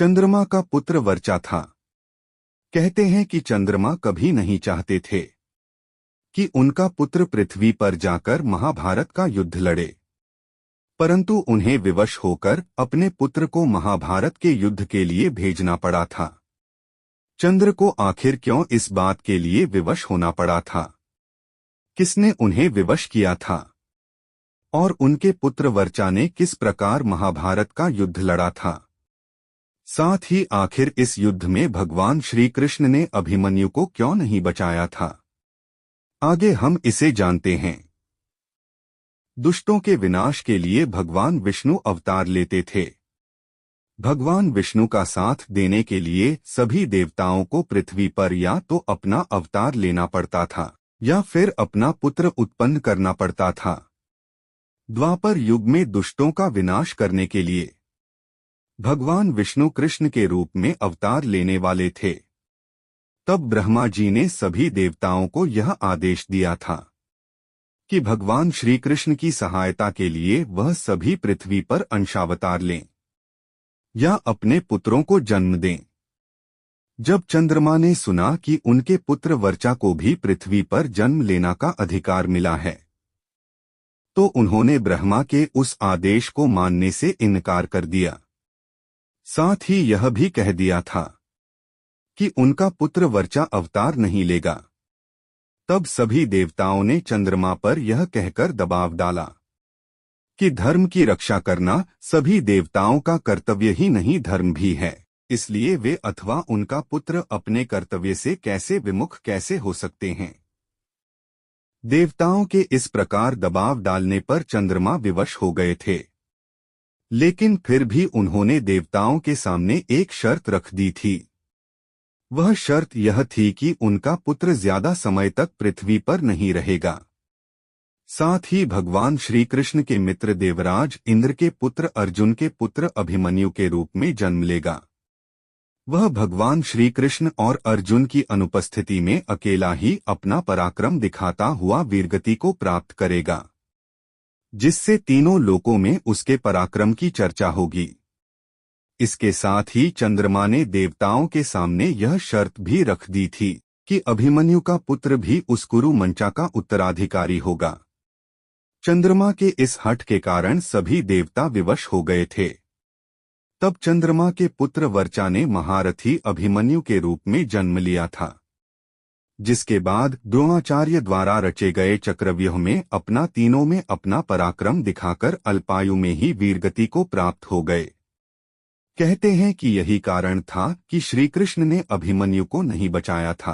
चंद्रमा का पुत्र वर्चा था। कहते हैं कि चंद्रमा कभी नहीं चाहते थे कि उनका पुत्र पृथ्वी पर जाकर महाभारत का युद्ध लड़े, परंतु उन्हें विवश होकर अपने पुत्र को महाभारत के युद्ध के लिए भेजना पड़ा था। चंद्र को आखिर क्यों इस बात के लिए विवश होना पड़ा था? किसने उन्हें विवश किया था? और उनके पुत्र वर्चा ने किस प्रकार महाभारत का युद्ध लड़ा था? साथ ही आखिर इस युद्ध में भगवान श्री कृष्ण ने अभिमन्यु को क्यों नहीं बचाया था? आगे हम इसे जानते हैं। दुष्टों के विनाश के लिए भगवान विष्णु अवतार लेते थे। भगवान विष्णु का साथ देने के लिए सभी देवताओं को पृथ्वी पर या तो अपना अवतार लेना पड़ता था या फिर अपना पुत्र उत्पन्न करना पड़ता था। द्वापर युग में दुष्टों का विनाश करने के लिए भगवान विष्णु कृष्ण के रूप में अवतार लेने वाले थे। तब ब्रह्मा जी ने सभी देवताओं को यह आदेश दिया था कि भगवान श्री कृष्ण की सहायता के लिए वह सभी पृथ्वी पर अंशावतार लें या अपने पुत्रों को जन्म दें। जब चंद्रमा ने सुना कि उनके पुत्र वर्चा को भी पृथ्वी पर जन्म लेना का अधिकार मिला है, तो उन्होंने ब्रह्मा के उस आदेश को मानने से इनकार कर दिया। साथ ही यह भी कह दिया था कि उनका पुत्र वर्चा अवतार नहीं लेगा। तब सभी देवताओं ने चंद्रमा पर यह कहकर दबाव डाला कि धर्म की रक्षा करना सभी देवताओं का कर्तव्य ही नहीं, धर्म भी है। इसलिए वे अथवा उनका पुत्र अपने कर्तव्य से कैसे विमुख कैसे हो सकते हैं? देवताओं के इस प्रकार दबाव डालने पर चंद्रमा विवश हो गए थे, लेकिन फिर भी उन्होंने देवताओं के सामने एक शर्त रख दी थी। वह शर्त यह थी कि उनका पुत्र ज्यादा समय तक पृथ्वी पर नहीं रहेगा। साथ ही भगवान श्री कृष्ण के मित्र देवराज इंद्र के पुत्र अर्जुन के पुत्र अभिमन्यु के रूप में जन्म लेगा। वह भगवान श्री कृष्ण और अर्जुन की अनुपस्थिति में अकेला ही अपना पराक्रम दिखाता हुआ वीरगति को प्राप्त करेगा, जिससे तीनों लोकों में उसके पराक्रम की चर्चा होगी। इसके साथ ही चंद्रमा ने देवताओं के सामने यह शर्त भी रख दी थी कि अभिमन्यु का पुत्र भी उस कुरु मंचा का उत्तराधिकारी होगा। चंद्रमा के इस हठ के कारण सभी देवता विवश हो गए थे। तब चंद्रमा के पुत्र वर्चा ने महारथी अभिमन्यु के रूप में जन्म लिया था, जिसके बाद द्रोणाचार्य द्वारा रचे गए चक्रव्यूह में तीनों में अपना पराक्रम दिखाकर अल्पायु में ही वीरगति को प्राप्त हो गए। कहते हैं कि यही कारण था कि श्री कृष्ण ने अभिमन्यु को नहीं बचाया था।